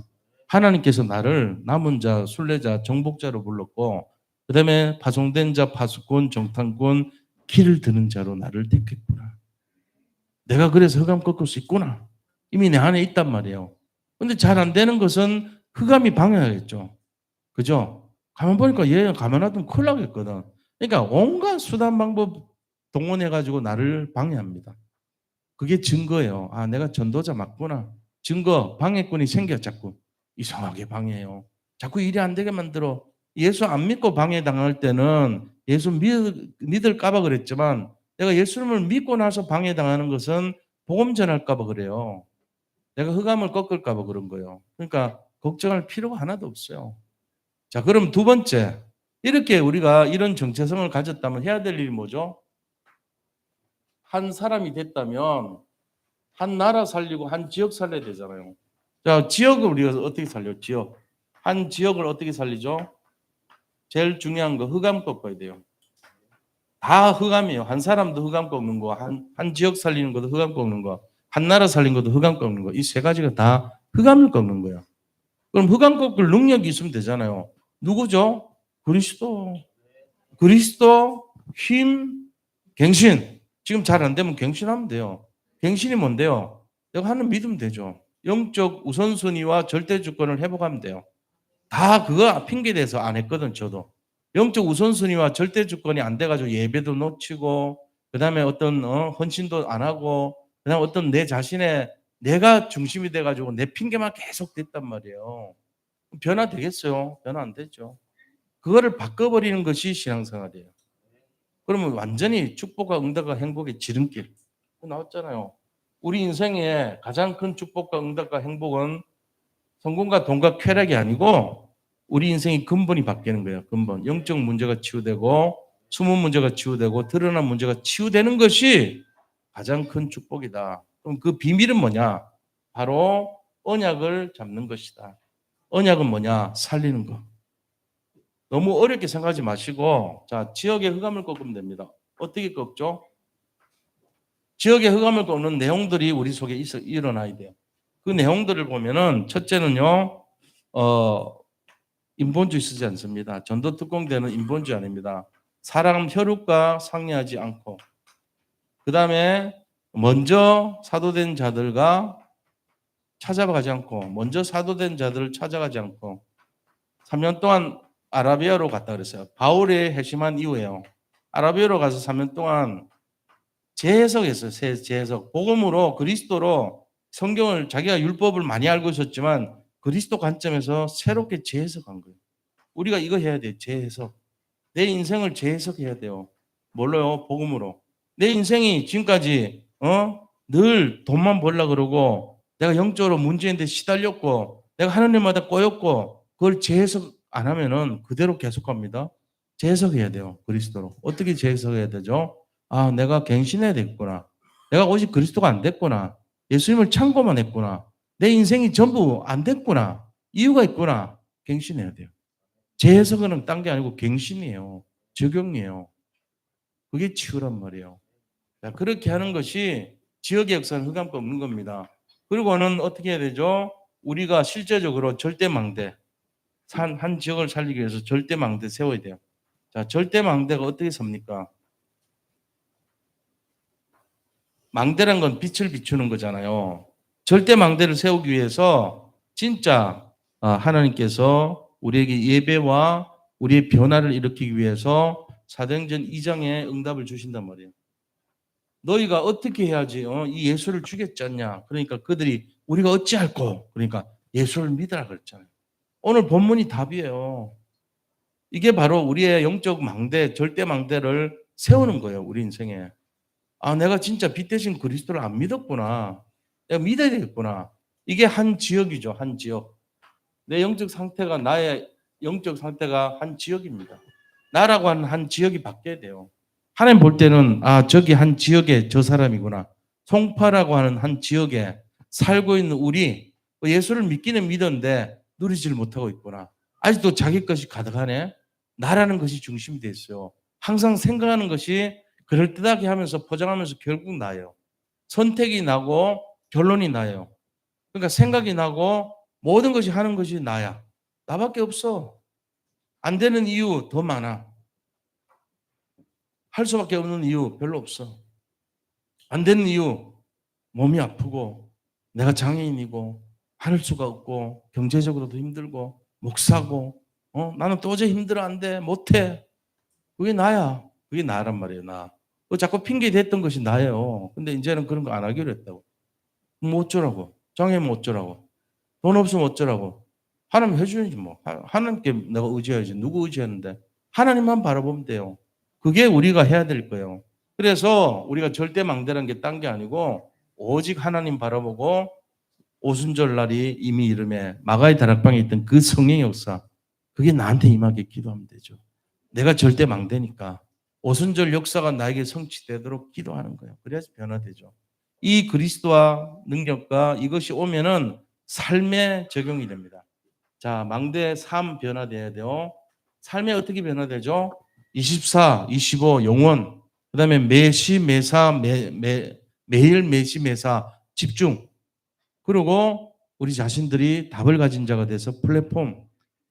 A: 하나님께서 나를 남은 자, 순례자, 정복자로 불렀고 그다음에 파송된 자, 파수꾼, 정탐꾼, 길을 드는 자로 나를 택했구나. 내가 그래서 흑암 꺾을 수 있구나. 이미 내 안에 있단 말이에요. 근데 잘 안 되는 것은 흑암이 방해하겠죠. 그죠? 가만 보니까 얘 가만 놔두면 큰일 나겠거든. 그러니까 온갖 수단 방법 동원해가지고 나를 방해합니다. 그게 증거예요. 아, 내가 전도자 맞구나. 증거, 방해꾼이 생겨 자꾸. 이상하게 방해해요. 자꾸 일이 안 되게 만들어. 예수 안 믿고 방해당할 때는 예수 믿을까봐 그랬지만 내가 예수님을 믿고 나서 방해당하는 것은 복음 전할까봐 그래요. 내가 흑암을 꺾을까봐 그런 거예요. 그러니까 걱정할 필요가 하나도 없어요. 자, 그럼 두 번째. 이렇게 우리가 이런 정체성을 가졌다면 해야 될 일이 뭐죠? 한 사람이 됐다면 한 나라 살리고 한 지역 살려야 되잖아요. 자, 지역을 우리가 어떻게 살려? 지역. 한 지역을 어떻게 살리죠? 제일 중요한 거 흑암 꺾어야 돼요. 다 흑암이에요. 한 사람도 흑암 꺾는 거, 한 지역 살리는 것도 흑암 꺾는 거, 한 나라 살리는 것도 흑암 꺾는 거. 이 세 가지가 다 흑암을 꺾는 거예요. 그럼 흑암 꺾을 능력이 있으면 되잖아요. 누구죠? 그리스도. 그리스도, 힘, 갱신. 지금 잘 안 되면 갱신하면 돼요. 갱신이 뭔데요? 내가 하는 믿으면 되죠. 영적 우선순위와 절대 주권을 회복하면 돼요. 다 그거 핑계 대서 안 했거든, 저도. 영적 우선순위와 절대 주권이 안 돼가지고 예배도 놓치고, 그 다음에 어떤 헌신도 안 하고, 그 다음에 어떤 내 자신의 내가 중심이 돼가지고 내 핑계만 계속 됐단 말이에요. 변화 되겠어요? 변화 안 되죠. 그거를 바꿔버리는 것이 신앙생활이에요. 그러면 완전히 축복과 응답과 행복의 지름길. 나왔잖아요. 우리 인생의 가장 큰 축복과 응답과 행복은 성공과 돈과 쾌락이 아니고 우리 인생의 근본이 바뀌는 거예요. 근본. 영적 문제가 치유되고 숨은 문제가 치유되고 드러난 문제가 치유되는 것이 가장 큰 축복이다. 그럼 그 비밀은 뭐냐? 바로 언약을 잡는 것이다. 언약은 뭐냐? 살리는 거. 너무 어렵게 생각하지 마시고 자, 지역의 흑암을 꺾으면 됩니다. 어떻게 꺾죠? 지역의 흑암을 꺾는 내용들이 우리 속에 일어나야 돼요. 그 내용들을 보면은 첫째는요. 인본주의 쓰지 않습니다. 전도 특공대는 인본주의 아닙니다. 사람 혈육과 상의하지 않고 그다음에 먼저 사도된 자들과 찾아가지 않고 먼저 사도된 자들을 찾아가지 않고 3년 동안 아라비아로 갔다 그랬어요. 바울의 회심한 이후에요. 아라비아로 가서 3년 동안 재해석했어요. 재해석. 복음으로 그리스도로 성경을 자기가 율법을 많이 알고 있었지만 그리스도 관점에서 새롭게 재해석한 거예요. 우리가 이거 해야 돼요. 재해석. 내 인생을 재해석해야 돼요. 뭘로요? 복음으로. 내 인생이 지금까지 늘 돈만 벌려고 그러고 내가 영적으로 문제인데 시달렸고 내가 하나님마다 꼬였고 그걸 재해석 안 하면은 그대로 계속합니다. 재해석해야 돼요. 그리스도로. 어떻게 재해석해야 되죠? 아, 내가 갱신해야 되겠구나. 내가 오직 그리스도가 안 됐구나. 예수님을 참고만 했구나. 내 인생이 전부 안 됐구나. 이유가 있구나. 갱신해야 돼요. 재해석은 딴 게 아니고 갱신이에요. 적용이에요. 그게 치유란 말이에요. 자, 그렇게 하는 것이 지역의 역사를 흑암과 없는 겁니다. 그리고는 어떻게 해야 되죠? 우리가 실제적으로 절대망대, 한 지역을 살리기 위해서 절대망대 세워야 돼요. 자, 절대망대가 어떻게 섭니까? 망대란 건 빛을 비추는 거잖아요. 절대망대를 세우기 위해서 진짜 하나님께서 우리에게 예배와 우리의 변화를 일으키기 위해서 사도행전 2장에 응답을 주신단 말이에요. 너희가 어떻게 해야지 이 예수를 죽였지 않냐. 그러니까 그들이 우리가 어찌할꼬. 그러니까 예수를 믿으라 그랬잖아요. 오늘 본문이 답이에요. 이게 바로 우리의 영적 망대, 절대 망대를 세우는 거예요. 우리 인생에. 아, 내가 진짜 빛 대신 그리스도를 안 믿었구나. 내가 믿어야 되겠구나. 이게 한 지역이죠. 한 지역. 내 영적 상태가 나의 영적 상태가 한 지역입니다. 나라고 하는 한 지역이 바뀌어야 돼요. 하나님 볼 때는 아, 저기 한 지역에 저 사람이구나. 송파라고 하는 한 지역에 살고 있는 우리 예수를 믿기는 믿었는데 누리지를 못하고 있구나. 아직도 자기 것이 가득하네. 나라는 것이 중심이 돼 있어요. 항상 생각하는 것이 그럴듯하게 하면서 포장하면서 결국 나요. 선택이 나고 결론이 나요. 그러니까 생각이 나고 모든 것이 하는 것이 나야. 나밖에 없어. 안 되는 이유 더 많아. 할 수밖에 없는 이유 별로 없어. 안 되는 이유 몸이 아프고 내가 장애인이고 할 수가 없고 경제적으로도 힘들고 목사고 나는 도저히 힘들어 안 돼. 못해. 그게 나야. 그게 나란 말이에요. 나. 자꾸 핑계 댔던 것이 나예요. 근데 이제는 그런 거 안 하기로 했다고. 뭐 어쩌라고. 장애면 어쩌라고. 돈 없으면 어쩌라고. 하나님 해주지 뭐. 하나님께 내가 의지해야지. 누구 의지했는데. 하나님만 바라보면 돼요. 그게 우리가 해야 될 거예요. 그래서 우리가 절대 망대라는 게 딴 게 아니고 오직 하나님 바라보고 오순절 날이 이미 이름에 마가의 다락방에 있던 그 성령의 역사, 그게 나한테 임하게 기도하면 되죠. 내가 절대 망대니까 오순절 역사가 나에게 성취되도록 기도하는 거예요. 그래야지 변화되죠. 이 그리스도와 능력과 이것이 오면은 삶에 적용이 됩니다. 자, 망대 삶 변화돼야 돼요. 삶에 어떻게 변화되죠? 24, 25 영원. 그다음에 매시 매사 매일 매시 매사 집중. 그리고 우리 자신들이 답을 가진 자가 돼서 플랫폼,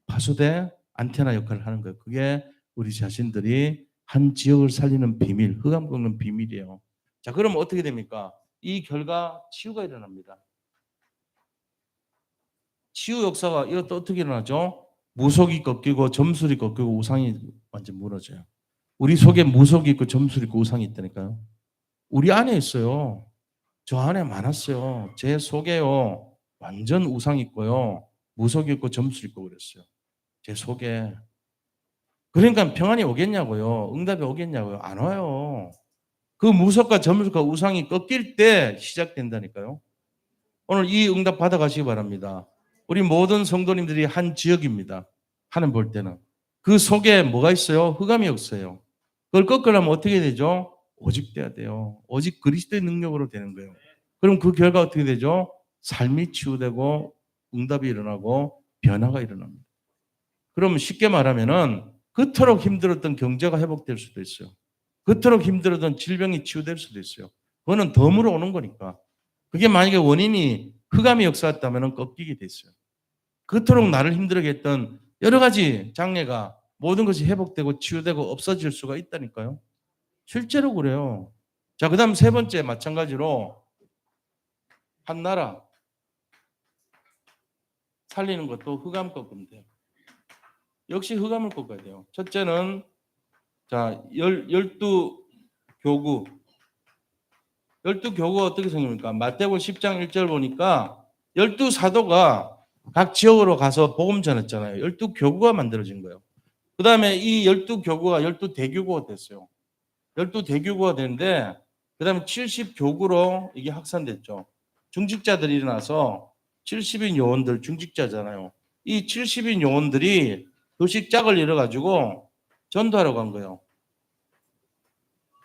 A: 파수대, 안테나 역할을 하는 거예요. 그게 우리 자신들이 한 지역을 살리는 비밀, 흑암 꺾는 비밀이에요. 자, 그러면 어떻게 됩니까? 이 결과 치유가 일어납니다. 치유 역사가 이것도 어떻게 일어나죠? 무속이 꺾이고 점술이 꺾이고 우상이 완전 무너져요. 우리 속에 무속이 있고 점술이 있고 우상이 있다니까요. 우리 안에 있어요. 저 안에 많았어요. 제 속에요. 완전 우상 있고요. 무속이 있고 점술 있고 그랬어요. 제 속에. 그러니까 평안이 오겠냐고요. 응답이 오겠냐고요. 안 와요. 그 무속과 점술과 우상이 꺾일 때 시작된다니까요. 오늘 이 응답 받아가시기 바랍니다. 우리 모든 성도님들이 한 지역입니다. 하나님 볼 때는. 그 속에 뭐가 있어요? 흑암이 없어요. 그걸 꺾으려면 어떻게 되죠? 오직 돼야 돼요. 오직 그리스도의 능력으로 되는 거예요. 그럼 그 결과 어떻게 되죠? 삶이 치유되고 응답이 일어나고 변화가 일어납니다. 그러면 쉽게 말하면은 그토록 힘들었던 경제가 회복될 수도 있어요. 그토록 힘들었던 질병이 치유될 수도 있어요. 그거는 덤으로 오는 거니까. 그게 만약에 원인이 흑암이 역사였다면 꺾이게 됐어요. 그토록 나를 힘들게 했던 여러 가지 장애가 모든 것이 회복되고 치유되고 없어질 수가 있다니까요. 실제로 그래요. 자, 그 다음 세 번째 마찬가지로 한 나라 살리는 것도 흑암 꺾으면 돼요. 역시 흑암을 꺾어야 돼요. 첫째는 자, 12교구. 12교구가 어떻게 생깁니까? 마태복음 10장 1절 보니까 12사도가 각 지역으로 가서 복음 전했잖아요. 12교구가 만들어진 거예요. 그 다음에 이 12교구가 12대교구가 됐어요. 12대교구가 됐는데 그 다음에 70교구로 이게 확산됐죠. 중직자들이 일어나서 70인 요원들 중직자잖아요. 이 70인 요원들이 교식 짝을 이뤄가지고 전도하러 간 거예요.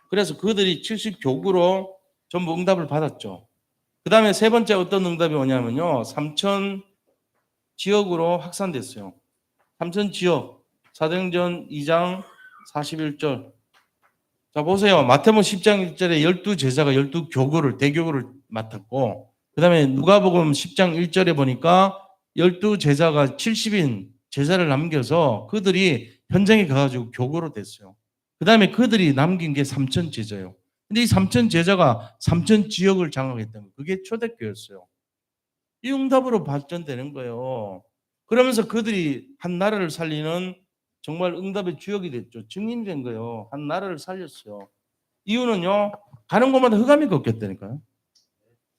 A: 그래서 그들이 70교구로 전부 응답을 받았죠. 그 다음에 세 번째 어떤 응답이 오냐면요. 삼천 지역으로 확산됐어요. 삼천 지역. 사도행전 2장 41절. 자, 보세요. 마태복음 10장 1절에 12제자가 12교구를, 대교구를 맡았고, 그 다음에 누가복음 10장 1절에 보니까 12제자가 70인 제자를 남겨서 그들이 현장에 가가지고 교구로 됐어요. 그 다음에 그들이 남긴 게 3천 제자예요. 근데 이 3천 제자가 3천 지역을 장악했던 거예요. 그게 초대교였어요. 이 응답으로 발전되는 거예요. 그러면서 그들이 한 나라를 살리는 정말 응답의 주역이 됐죠. 증인이 된 거예요. 한 나라를 살렸어요. 이유는요. 가는 곳마다 흑암이 꺾였다니까요.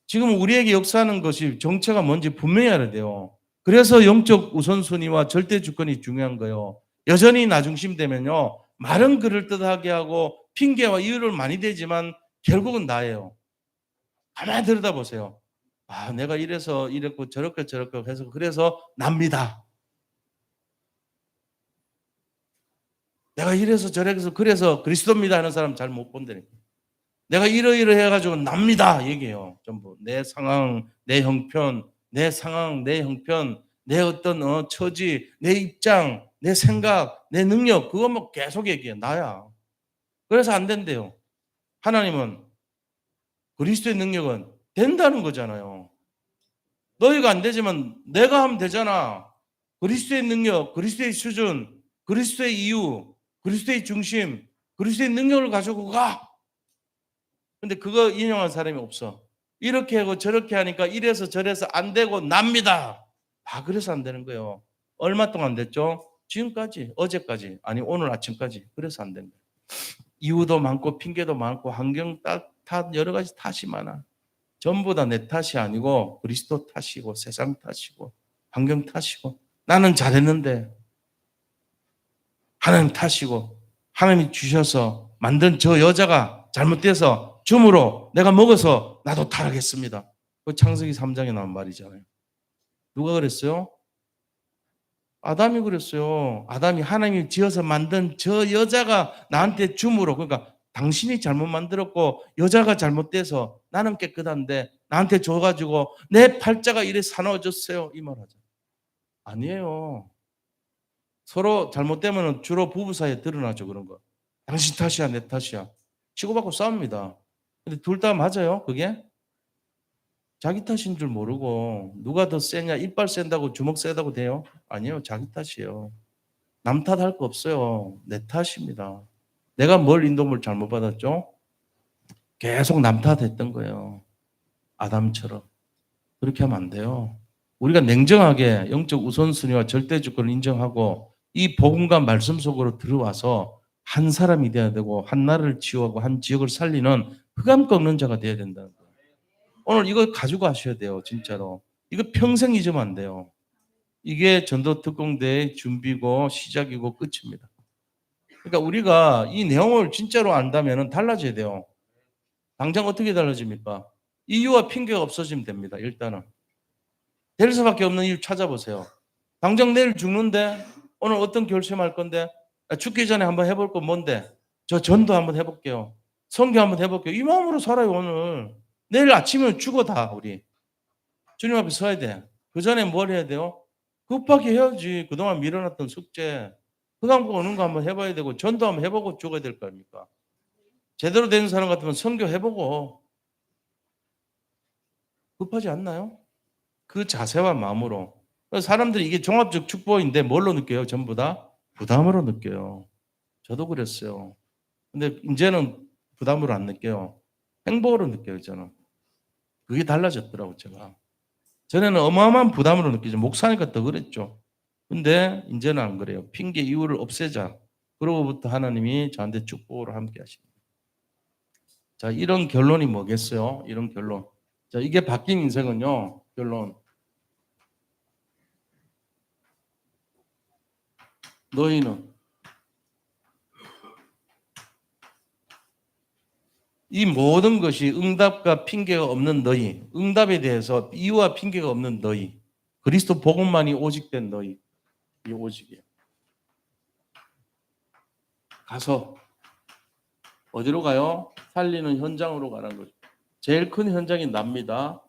A: 지금 우리에게 역사하는 것이 정체가 뭔지 분명히 알아야 돼요. 그래서 영적 우선순위와 절대 주권이 중요한 거예요. 여전히 나 중심 되면요. 말은 그럴듯하게 하고 핑계와 이유를 많이 대지만 결국은 나예요. 가만히 들여다보세요. 아, 내가 이래서 이랬고 저렇게 해서 그래서 납니다. 내가 이래서 저래서 그래서 그리스도입니다 하는 사람 잘 못 본다니까. 내가 이러이러 해가지고 납니다 얘기해요. 전부 내 상황, 내 형편, 내 상황, 내 형편, 내 어떤 처지, 내 입장, 내 생각, 내 능력 그거 뭐 계속 얘기해. 나야. 그래서 안 된대요. 하나님은 그리스도의 능력은 된다는 거잖아요. 너희가 안 되지만 내가 하면 되잖아. 그리스도의 능력, 그리스도의 수준, 그리스도의 이유, 그리스도의 중심, 그리스도의 능력을 가지고 가. 근데 그거 인용한 사람이 없어. 이렇게 하고 저렇게 하니까 이래서 저래서 안 되고 납니다. 다 그래서 안 되는 거예요. 얼마 동안 됐죠? 지금까지, 어제까지, 아니 오늘 아침까지. 그래서 안 된 거예요. 이유도 많고 핑계도 많고 환경 탓 여러 가지 탓이 많아. 전부 다 내 탓이 아니고 그리스도 탓이고 세상 탓이고 환경 탓이고 나는 잘했는데 하나님 탓이고 하나님이 주셔서 만든 저 여자가 잘못돼서 줌으로 내가 먹어서 나도 타락했습니다. 그 창세기 3장에 나온 말이잖아요. 누가 그랬어요? 아담이 그랬어요. 아담이 하나님이 지어서 만든 저 여자가 나한테 줌으로, 그러니까 당신이 잘못 만들었고 여자가 잘못돼서 나는 깨끗한데 나한테 줘가지고 내 팔자가 이래 사나워졌어요. 이 말 하죠. 아니에요. 서로 잘못되면 주로 부부 사이에 드러나죠. 그런 거. 당신 탓이야 내 탓이야. 치고받고 싸웁니다. 근데 둘 다 맞아요. 그게 자기 탓인 줄 모르고 누가 더 세냐, 이빨 센다고 주먹 세다고 돼요? 아니에요. 자기 탓이에요. 남 탓할 거 없어요. 내 탓입니다. 내가 뭘 인도물 잘못 받았죠? 계속 남 탓했던 거예요. 아담처럼. 그렇게 하면 안 돼요. 우리가 냉정하게 영적 우선순위와 절대주권을 인정하고 이 복음과 말씀 속으로 들어와서 한 사람이 돼야 되고 한 나라를 치유하고 한 지역을 살리는 흑암 꺾는 자가 돼야 된다는 거예요. 오늘 이거 가지고 가셔야 돼요. 진짜로. 이거 평생 잊으면 안 돼요. 이게 전도 특공대의 준비고 시작이고 끝입니다. 그러니까 우리가 이 내용을 진짜로 안다면 달라져야 돼요. 당장 어떻게 달라집니까? 이유와 핑계가 없어지면 됩니다. 일단은. 될 수밖에 없는 이유 찾아보세요. 당장 내일 죽는데 오늘 어떤 결심할 건데 죽기 전에 한번 해볼 건 뭔데? 저 전도 한번 해볼게요. 선교 한번 해볼게요. 이 마음으로 살아요. 오늘. 내일 아침이면 죽어 다 우리. 주님 앞에 서야 돼. 그 전에 뭘 해야 돼요? 급하게 해야지. 그동안 미뤄놨던 숙제. 흑암 오는 거 한번 해봐야 되고 전도 한번 해보고 죽어야 될 거 아닙니까? 제대로 된 사람 같으면 선교 해보고 급하지 않나요? 그 자세와 마음으로. 사람들이 이게 종합적 축복인데 뭘로 느껴요? 전부 다 부담으로 느껴요. 저도 그랬어요. 근데 이제는 부담으로 안 느껴요. 행복으로 느껴요, 저는. 그게 달라졌더라고, 제가. 전에는 어마어마한 부담으로 느끼죠. 목사니까 더 그랬죠. 근데 이제는 안 그래요. 핑계 이유를 없애자. 그러고부터 하나님이 저한테 축복으로 함께 하십니다. 자, 이런 결론이 뭐겠어요? 이런 결론. 자, 이게 바뀐 인생은요, 결론. 너희는 이 모든 것이 응답과 핑계가 없는 너희, 응답에 대해서 이유와 핑계가 없는 너희, 그리스도 복음만이 오직된 너희, 이 오직이에요. 가서 어디로 가요? 살리는 현장으로 가는 거죠. 제일 큰 현장이 납니다.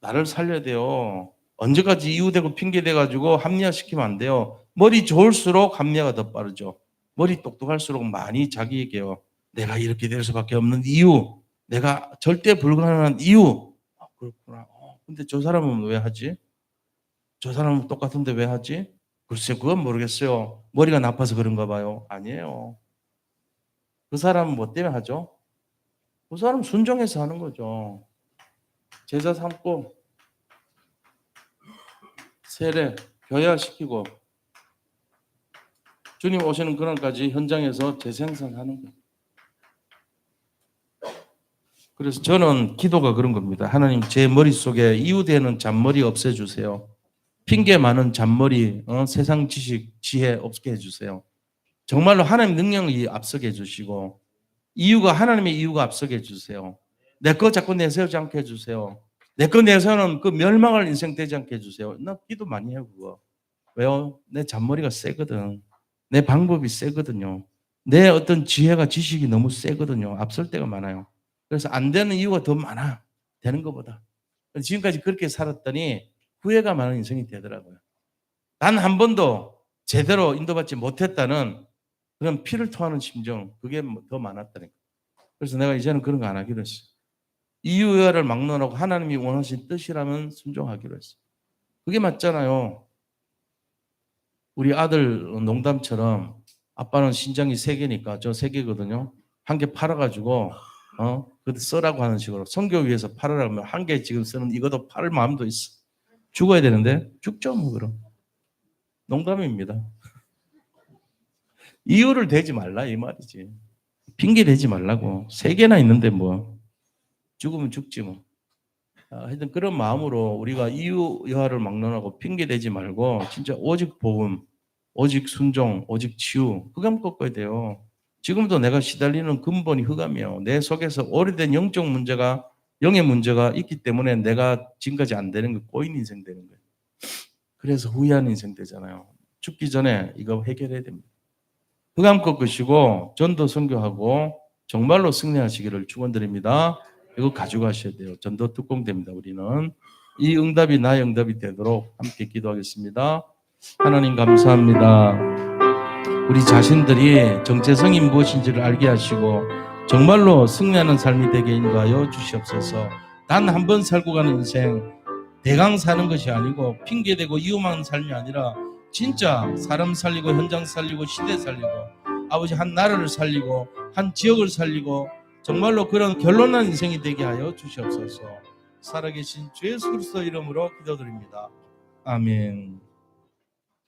A: 나를 살려야 돼요. 언제까지 이유되고 핑계대가지고 합리화시키면 안 돼요. 머리 좋을수록 합리화가 더 빠르죠. 머리 똑똑할수록 많이 자기에게요. 내가 이렇게 될 수밖에 없는 이유, 내가 절대 불가능한 이유. 아, 그렇구나. 근데 저 사람은 왜 하지? 저 사람은 똑같은데 왜 하지? 글쎄, 그건 모르겠어요. 머리가 나빠서 그런가 봐요. 아니에요. 그 사람은 뭐 때문에 하죠? 그 사람 순종해서 하는 거죠. 제자 삼고 세례, 교회화시키고 주님 오시는 그날까지 현장에서 재생산하는 거예요. 그래서 저는 기도가 그런 겁니다. 하나님 제 머릿속에 이유되는 잔머리 없애주세요. 핑계 많은 잔머리, 세상 지식, 지혜 없게 해주세요. 정말로 하나님 능력이 앞서게 해주시고 이유가 하나님의 이유가 앞서게 해주세요. 내 거 자꾸 내세우지 않게 해주세요. 내 거 내세우는 그 멸망할 인생 되지 않게 해주세요. 나 기도 많이 해요 그거. 왜요? 내 잔머리가 세거든. 내 방법이 세거든요. 내 어떤 지혜가 지식이 너무 세거든요. 앞설 때가 많아요. 그래서 안 되는 이유가 더 많아. 되는 것보다. 지금까지 그렇게 살았더니 후회가 많은 인생이 되더라고요. 단 한 번도 제대로 인도받지 못했다는 그런 피를 토하는 심정, 그게 더 많았다니까. 그래서 내가 이제는 그런 거 안 하기로 했어요. 이유야를 막론하고 하나님이 원하신 뜻이라면 순종하기로 했어요. 그게 맞잖아요. 우리 아들 농담처럼 아빠는 신장이 3개니까 저 3개거든요. 한 개 팔아가지고 그때 써라고 하는 식으로 선교 위해서 팔으라고 하면 한 개 지금 쓰는 이것도 팔을 마음도 있어. 죽어야 되는데 죽죠 뭐 그럼. 농담입니다. 이유를 대지 말라 이 말이지. 핑계 대지 말라고. 3개나 있는데 뭐 죽으면 죽지 뭐. 하여튼 그런 마음으로 우리가 이유 여하를 막론하고 핑계 대지 말고 진짜 오직 복음, 오직 순종, 오직 치유 흑암 꺾어야 돼요. 지금도 내가 시달리는 근본이 흑암이에요. 내 속에서 오래된 영적 문제가 영의 문제가 있기 때문에 내가 지금까지 안 되는 거 꼬인 인생 되는 거예요. 그래서 후회하는 인생 되잖아요. 죽기 전에 이거 해결해야 됩니다. 흑암 꺾으시고 전도 선교하고 정말로 승리하시기를 축원드립니다. 이거 가져가셔야 돼요. 전도 특공대입니다. 우리는 이 응답이 나의 응답이 되도록 함께 기도하겠습니다. 하나님 감사합니다. 우리 자신들이 정체성이 무엇인지를 알게 하시고 정말로 승리하는 삶이 되게 인도하여 주시옵소서. 단 한 번 살고 가는 인생 대강 사는 것이 아니고 핑계대고 이유만 삶이 아니라 진짜 사람 살리고 현장 살리고 시대 살리고 아버지 한 나라를 살리고 한 지역을 살리고 정말로 그런 결론난 인생이 되게 하여 주시옵소서. 살아계신 주 예수 그리스도 이름으로 기도드립니다. 아멘.